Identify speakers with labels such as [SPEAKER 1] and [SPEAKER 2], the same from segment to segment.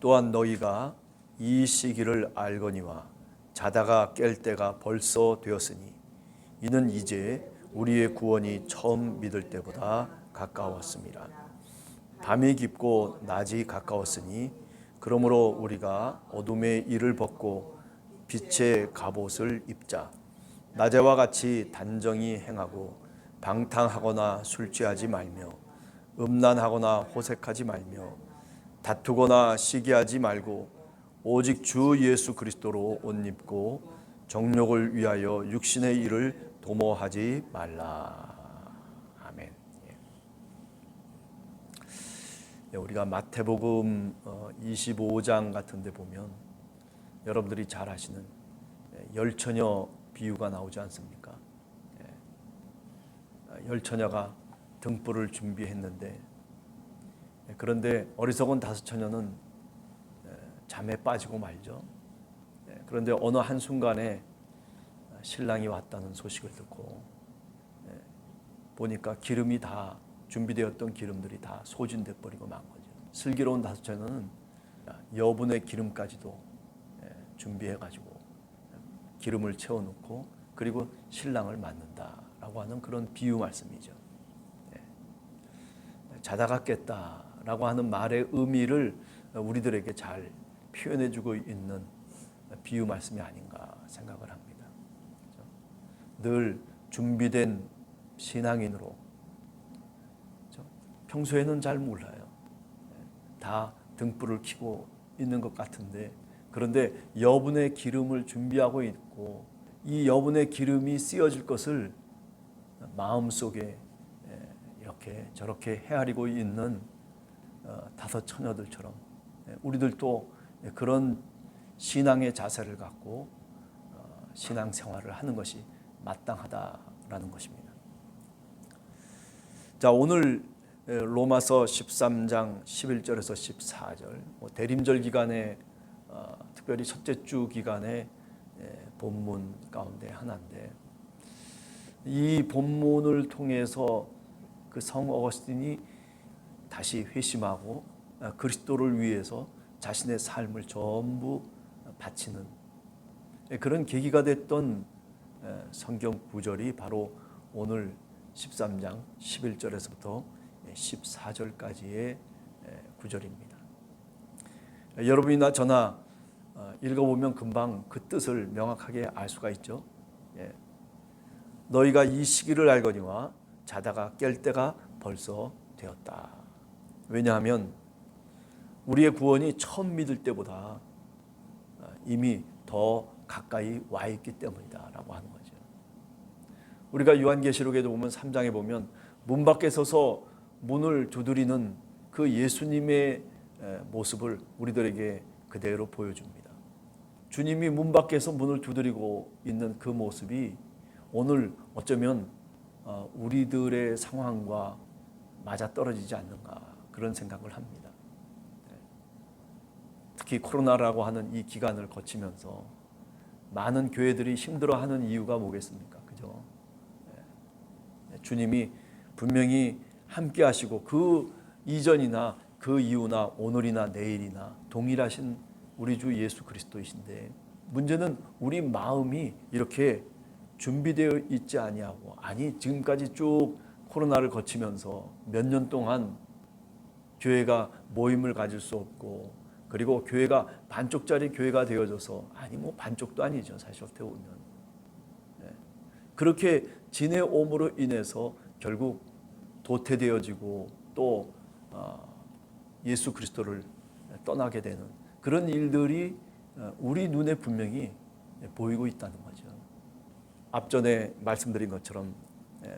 [SPEAKER 1] 또한 너희가 이 시기를 알거니와 자다가 깰 때가 벌써 되었으니 이는 이제 우리의 구원이 처음 믿을 때보다 가까웠습니다. 밤이 깊고 낮이 가까웠으니 그러므로 우리가 어둠의 일을 벗고 빛의 갑옷을 입자. 낮에와 같이 단정히 행하고 방탕하거나 술 취하지 말며 음란하거나 호색하지 말며 다투거나 시기하지 말고 오직 주 예수 그리스도로 옷 입고 정욕을 위하여 육신의 일을 도모하지 말라. 아멘. 우리가 마태복음 25장 같은 데 보면 여러분들이 잘 아시는 열처녀 비유가 나오지 않습니까? 열처녀가 등불을 준비했는데 그런데 어리석은 다섯 처녀는 잠에 빠지고 말죠. 그런데 어느 한순간에 신랑이 왔다는 소식을 듣고 보니까 기름이 다 준비되었던 기름들이 다 소진돼 버리고 만 거죠. 슬기로운 다섯 처녀는 여분의 기름까지도 준비해가지고 기름을 채워놓고 그리고 신랑을 맞는다라고 하는 그런 비유 말씀이죠. 자다가 깼다라고 하는 말의 의미를 우리들에게 잘 표현해주고 있는 비유 말씀이 아닌가 생각을 합니다. 늘 준비된 신앙인으로 평소에는 잘 몰라요. 다 등불을 켜고 있는 것 같은데 그런데 여분의 기름을 준비하고 있고 이 여분의 기름이 쓰여질 것을 마음속에 이렇게 저렇게 헤아리고 있는 다섯 처녀들처럼 우리들도 그런 신앙의 자세를 갖고 신앙생활을 하는 것이 마땅하다라는 것입니다. 자, 오늘 로마서 13장 11절에서 14절 대림절 기간에 특별히 첫째 주 기간의 본문 가운데 하나인데 이 본문을 통해서 그 성 어거스틴이 다시 회심하고 그리스도를 위해서 자신의 삶을 전부 바치는 그런 계기가 됐던 성경 구절이 바로 오늘 13장 11절에서부터 14절까지의 구절입니다. 여러분이나 저나 읽어보면 금방 그 뜻을 명확하게 알 수가 있죠. 너희가 이 시기를 알거니와 자다가 깰 때가 벌써 되었다. 왜냐하면 우리의 구원이 처음 믿을 때보다 이미 더 가까이 와 있기 때문이다 라고 하는 거죠. 우리가 요한계시록에도 보면 3장에 보면 문 밖에 서서 문을 두드리는 그 예수님의 모습을 우리들에게 그대로 보여줍니다. 주님이 문 밖에서 문을 두드리고 있는 그 모습이 오늘 어쩌면 우리들의 상황과 맞아떨어지지 않는가 그런 생각을 합니다. 특히 코로나라고 하는 이 기간을 거치면서 많은 교회들이 힘들어하는 이유가 뭐겠습니까? 그죠? 주님이 분명히 함께 하시고 그 이전이나 그 이후나 오늘이나 내일이나 동일하신 우리 주 예수 그리스도이신데 문제는 우리 마음이 이렇게 준비되어 있지 아니하고 지금까지 쭉 코로나를 거치면서 몇 년 동안 교회가 모임을 가질 수 없고 그리고 교회가 반쪽짜리 교회가 되어져서 반쪽도 아니죠. 사실 어떻게 보면 그렇게 지내옴으로 인해서 결국 도태되어지고 또 예수 그리스도를 떠나게 되는 그런 일들이 우리 눈에 분명히 보이고 있다는 거죠. 앞전에 말씀드린 것처럼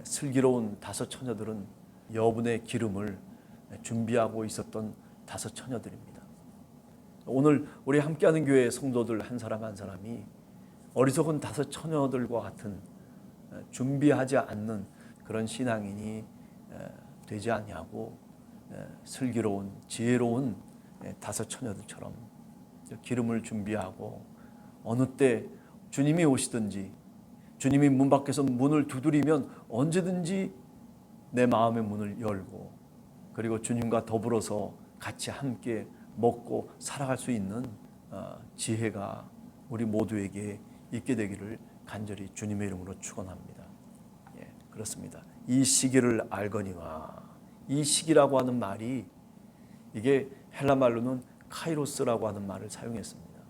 [SPEAKER 1] 슬기로운 다섯 처녀들은 여분의 기름을 준비하고 있었던 다섯 처녀들입니다. 오늘 우리 함께하는 교회 성도들 한 사람 한 사람이 어리석은 다섯 처녀들과 같은 준비하지 않는 그런 신앙인이 되지 아니하고 슬기로운 지혜로운 다섯 처녀들처럼 기름을 준비하고 어느 때 주님이 오시든지 주님이 문 밖에서 문을 두드리면 언제든지 내 마음의 문을 열고 그리고 주님과 더불어서 같이 함께 먹고 살아갈 수 있는 지혜가 우리 모두에게 있게 되기를 간절히 주님의 이름으로 축원합니다. 예, 그렇습니다. 이 시기를 알거니와, 이 시기라고 하는 말이 이게 헬라 말로는 카이로스라고 하는 말을 사용했습니다.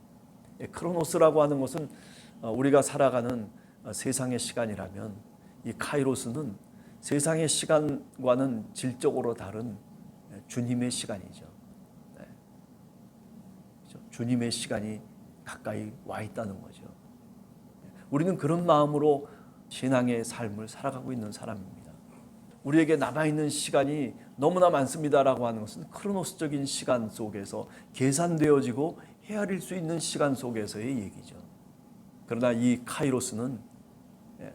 [SPEAKER 1] 예, 크로노스라고 하는 것은 우리가 살아가는 세상의 시간이라면, 이 카이로스는 세상의 시간과는 질적으로 다른 주님의 시간이죠. 네. 주님의 시간이 가까이 와 있다는 거죠. 우리는 그런 마음으로 신앙의 삶을 살아가고 있는 사람입니다. 우리에게 남아있는 시간이 너무나 많습니다라고 하는 것은 크로노스적인 시간 속에서 계산되어지고 헤아릴 수 있는 시간 속에서의 얘기죠. 그러나 이 카이로스는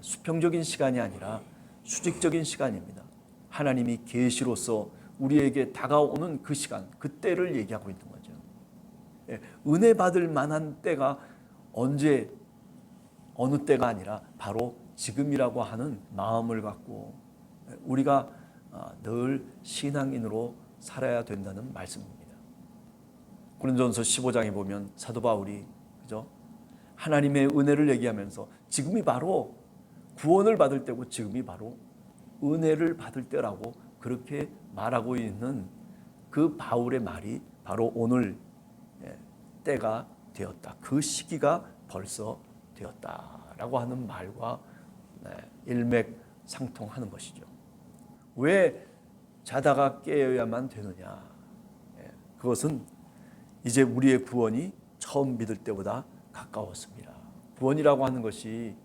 [SPEAKER 1] 수평적인 시간이 아니라 수직적인 시간입니다. 하나님이 계시로서 우리에게 다가오는 그 시간, 그 때를 얘기하고 있는 거죠. 은혜 받을 만한 때가 언제, 어느 때가 아니라 바로 지금이라고 하는 마음을 갖고 우리가 늘 신앙인으로 살아야 된다는 말씀입니다. 고린도전서 15장에 보면 사도 바울이, 그죠? 하나님의 은혜를 얘기하면서 지금이 바로 구원을 받을 때고 지금이 바로 은혜를 받을 때라고 그렇게 말하고 있는 그 바울의 말이 바로 오늘 때가 되었다. 그 시기가 벌써 되었다라고 하는 말과 일맥상통하는 것이죠. 왜 자다가 깨어야만 되느냐? 그것은 이제 우리의 구원이 처음 믿을 때보다 가까웠습니다. 구원이라고 하는 것이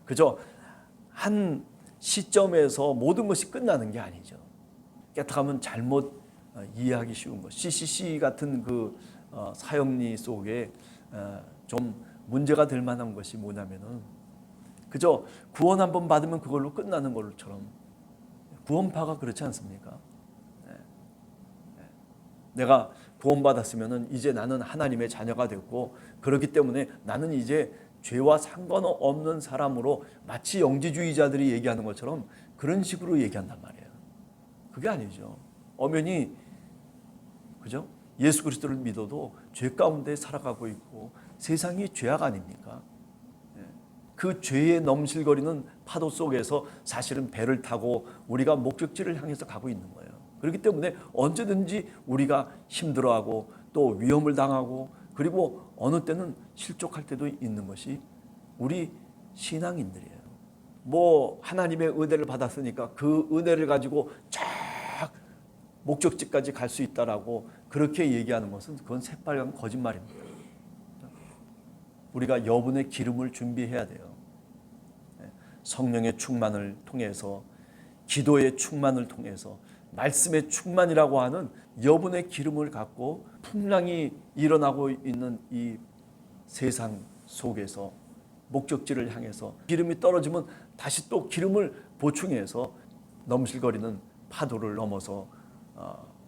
[SPEAKER 1] 그저 한 시점에서 모든 것이 끝나는 게 아니죠. 깨끗하면 잘못 이해하기 쉬운 것. CCC 같은 그 사형리 속에 좀 문제가 될 만한 것이 뭐냐면은 그저 구원 한번 받으면 그걸로 끝나는 것처럼 구원파가 그렇지 않습니까? 내가 구원받았으면은 이제 나는 하나님의 자녀가 됐고 그렇기 때문에 나는 이제 죄와 상관없는 사람으로 마치 영지주의자들이 얘기하는 것처럼 그런 식으로 얘기한단 말이에요. 그게 아니죠. 엄연히 그죠? 예수 그리스도를 믿어도 죄 가운데 살아가고 있고 세상이 죄악 아닙니까? 그 죄에 넘실거리는 파도 속에서 사실은 배를 타고 우리가 목적지를 향해서 가고 있는 거예요. 그렇기 때문에 언제든지 우리가 힘들어하고 또 위험을 당하고 그리고 어느 때는 실족할 때도 있는 것이 우리 신앙인들이에요. 뭐 하나님의 은혜를 받았으니까 그 은혜를 가지고 쫙 목적지까지 갈 수 있다라고 그렇게 얘기하는 것은 그건 새빨간 거짓말입니다. 우리가 여분의 기름을 준비해야 돼요. 성령의 충만을 통해서, 기도의 충만을 통해서, 말씀의 충만이라고 하는 여분의 기름을 갖고 풍랑이 일어나고 있는 이 세상 속에서 목적지를 향해서 기름이 떨어지면 다시 또 기름을 보충해서 넘실거리는 파도를 넘어서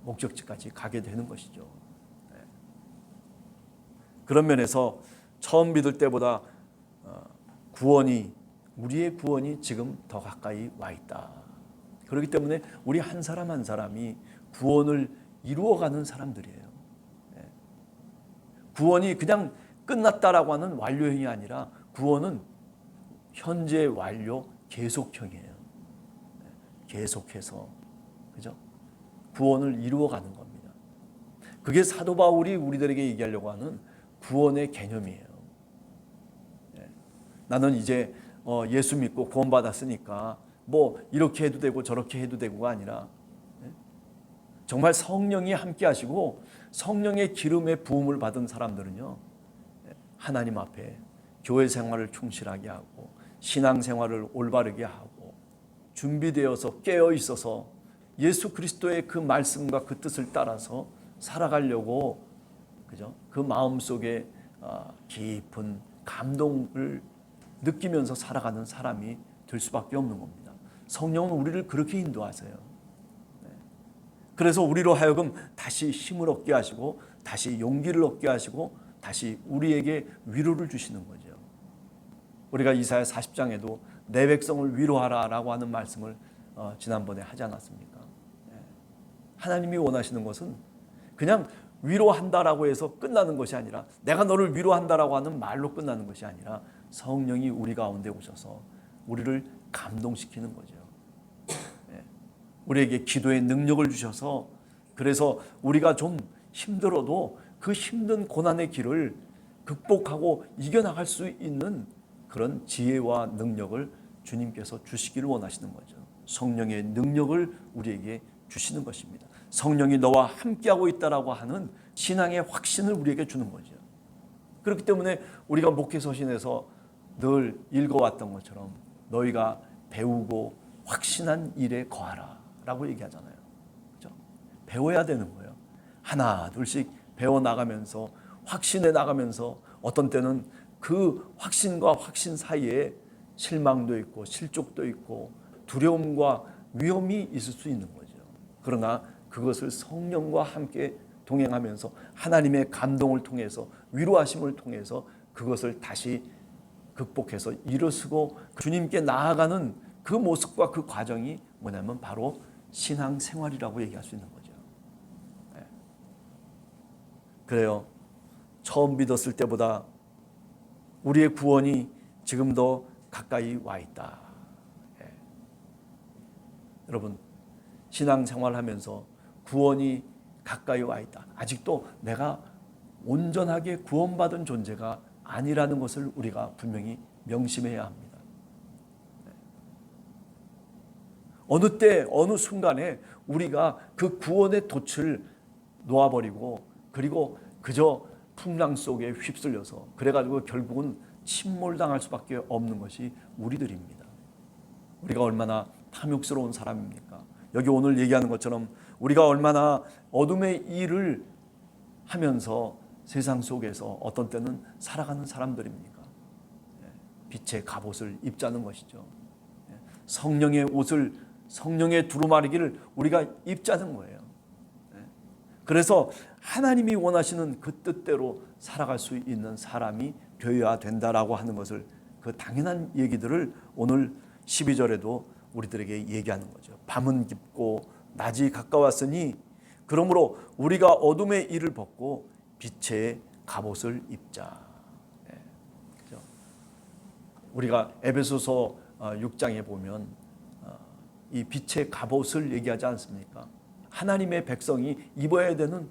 [SPEAKER 1] 목적지까지 가게 되는 것이죠. 그런 면에서 처음 믿을 때보다 우리의 구원이 지금 더 가까이 와 있다. 그렇기 때문에 우리 한 사람 한 사람이 구원을 이루어가는 사람들이에요. 구원이 그냥 끝났다라고 하는 완료형이 아니라 구원은 현재 완료 계속형이에요. 계속해서 그죠? 구원을 이루어가는 겁니다. 그게 사도 바울이 우리들에게 얘기하려고 하는 구원의 개념이에요. 나는 이제 예수 믿고 구원받았으니까 뭐 이렇게 해도 되고 저렇게 해도 되고가 아니라 정말 성령이 함께 하시고 성령의 기름의 부음을 받은 사람들은요, 하나님 앞에 교회 생활을 충실하게 하고 신앙 생활을 올바르게 하고 준비되어서 깨어 있어서 예수 그리스도의 그 말씀과 그 뜻을 따라서 살아가려고, 그죠? 그 마음속에 깊은 감동을 느끼면서 살아가는 사람이 될 수밖에 없는 겁니다. 성령은 우리를 그렇게 인도하세요. 그래서 우리로 하여금 다시 힘을 얻게 하시고 다시 용기를 얻게 하시고 다시 우리에게 위로를 주시는 거죠. 우리가 이사야 40장에도 내 백성을 위로하라라고 하는 말씀을 지난번에 하지 않았습니까? 하나님이 원하시는 것은 그냥 위로한다라고 해서 끝나는 것이 아니라, 내가 너를 위로한다라고 하는 말로 끝나는 것이 아니라 성령이 우리 가운데 오셔서 우리를 감동시키는 거죠. 우리에게 기도의 능력을 주셔서, 그래서 우리가 좀 힘들어도 그 힘든 고난의 길을 극복하고 이겨나갈 수 있는 그런 지혜와 능력을 주님께서 주시기를 원하시는 거죠. 성령의 능력을 우리에게 주시는 것입니다. 성령이 너와 함께하고 있다라고 하는 신앙의 확신을 우리에게 주는 거죠. 그렇기 때문에 우리가 목회서신에서 늘 읽어왔던 것처럼 너희가 배우고 확신한 일에 거하라 라고 얘기하잖아요. 그렇죠? 배워야 되는 거예요. 하나 둘씩 배워나가면서 확신해 나가면서, 어떤 때는 그 확신과 확신 사이에 실망도 있고 실족도 있고 두려움과 위험이 있을 수 있는 거죠. 그러나 그것을 성령과 함께 동행하면서 하나님의 감동을 통해서, 위로하심을 통해서 그것을 다시 극복해서 일어서고 주님께 나아가는 그 모습과 그 과정이 뭐냐면 바로 신앙생활이라고 얘기할 수 있는 거죠. 그래요. 처음 믿었을 때보다 우리의 구원이 지금 더 가까이 와 있다. 여러분, 신앙생활하면서 구원이 가까이 와 있다. 아직도 내가 온전하게 구원받은 존재가 아니라는 것을 우리가 분명히 명심해야 합니다. 어느 때 어느 순간에 우리가 그 구원의 돛을 놓아버리고, 그리고 그저 풍랑 속에 휩쓸려서 그래가지고 결국은 침몰당할 수밖에 없는 것이 우리들입니다. 우리가 얼마나 탐욕스러운 사람입니까? 여기 오늘 얘기하는 것처럼 우리가 얼마나 어둠의 일을 하면서 세상 속에서 어떤 때는 살아가는 사람들입니까? 빛의 갑옷을 입자는 것이죠. 성령의 옷을, 성령의 두루마리기를 우리가 입자는 거예요. 그래서 하나님이 원하시는 그 뜻대로 살아갈 수 있는 사람이 되어야 된다라고 하는 것을, 그 당연한 얘기들을 오늘 12절에도 우리들에게 얘기하는 거죠. 밤은 깊고 낮이 가까웠으니 그러므로 우리가 어둠의 일을 벗고 빛의 갑옷을 입자. 그렇죠? 우리가 에베소서 6장에 보면 이 빛의 갑옷을 얘기하지 않습니까? 하나님의 백성이 입어야 되는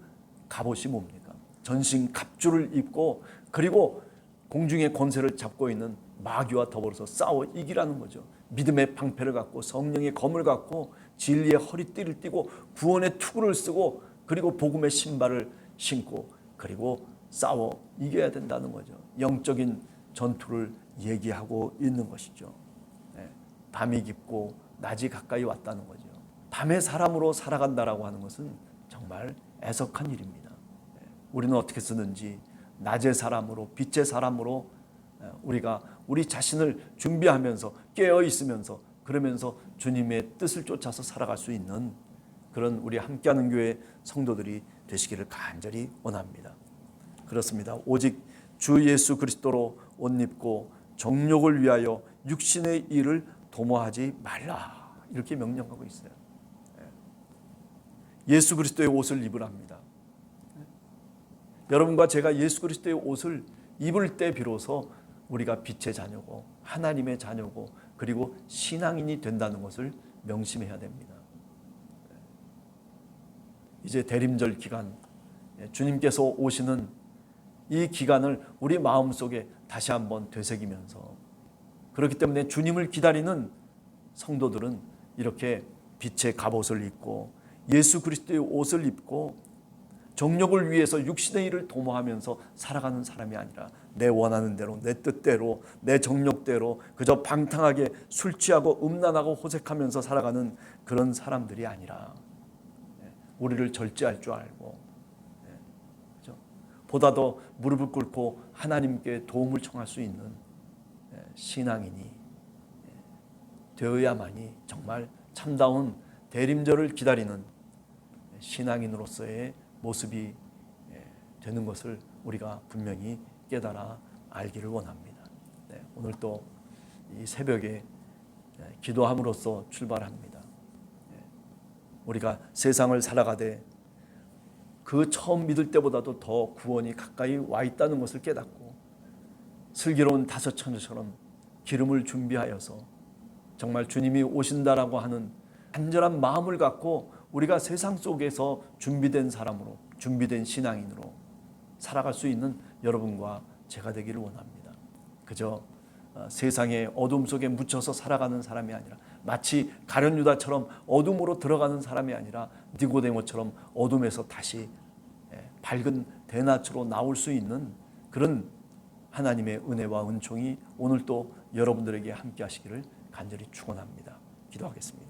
[SPEAKER 1] 갑옷이 뭡니까? 전신 갑주를 입고, 그리고 공중의 권세를 잡고 있는 마귀와 더불어서 싸워 이기라는 거죠. 믿음의 방패를 갖고, 성령의 검을 갖고, 진리의 허리띠를 띠고, 구원의 투구를 쓰고, 그리고 복음의 신발을 신고, 그리고 싸워 이겨야 된다는 거죠. 영적인 전투를 얘기하고 있는 것이죠. 밤이 깊고 낮이 가까이 왔다는 거죠. 밤의 사람으로 살아간다라고 하는 것은 정말 애석한 일입니다. 우리는 어떻게 쓰는지 낮의 사람으로, 빛의 사람으로 우리가 우리 자신을 준비하면서 깨어 있으면서, 그러면서 주님의 뜻을 쫓아서 살아갈 수 있는 그런 우리 함께하는 교회 성도들이 되시기를 간절히 원합니다. 그렇습니다. 오직 주 예수 그리스도로 옷 입고 정욕을 위하여 육신의 일을 도모하지 말라, 이렇게 명령하고 있어요. 예수 그리스도의 옷을 입으랍니다. 여러분과 제가 예수 그리스도의 옷을 입을 때 비로소 우리가 빛의 자녀고 하나님의 자녀고 그리고 신앙인이 된다는 것을 명심해야 됩니다. 이제 대림절 기간, 주님께서 오시는 이 기간을 우리 마음속에 다시 한번 되새기면서, 그렇기 때문에 주님을 기다리는 성도들은 이렇게 빛의 갑옷을 입고 예수 그리스도의 옷을 입고 정욕을 위해서 육신의 일을 도모하면서 살아가는 사람이 아니라 내 원하는 대로, 내 뜻대로, 내 정욕대로 그저 방탕하게 술 취하고 음란하고 호색하면서 살아가는 그런 사람들이 아니라 우리를 절제할 줄 알고, 그렇죠? 보다 더 무릎을 꿇고 하나님께 도움을 청할 수 있는 신앙인이 되어야만이 정말 참다운 대림절을 기다리는 신앙인으로서의 모습이 되는 것을 우리가 분명히 깨달아 알기를 원합니다. 오늘 또 이 새벽에 기도함으로써 출발합니다. 우리가 세상을 살아가되 그 처음 믿을 때보다도 더 구원이 가까이 와 있다는 것을 깨닫고 슬기로운 다섯 처녀처럼 기름을 준비하여서 정말 주님이 오신다라고 하는 간절한 마음을 갖고 우리가 세상 속에서 준비된 사람으로, 준비된 신앙인으로 살아갈 수 있는 여러분과 제가 되기를 원합니다. 그저 세상의 어둠 속에 묻혀서 살아가는 사람이 아니라 마치 가룟 유다처럼 어둠으로 들어가는 사람이 아니라 니고데모처럼 어둠에서 다시 밝은 대낮으로 나올 수 있는 그런 하나님의 은혜와 은총이 오늘 또 여러분들에게 함께 하시기를 간절히 축원합니다. 기도하겠습니다.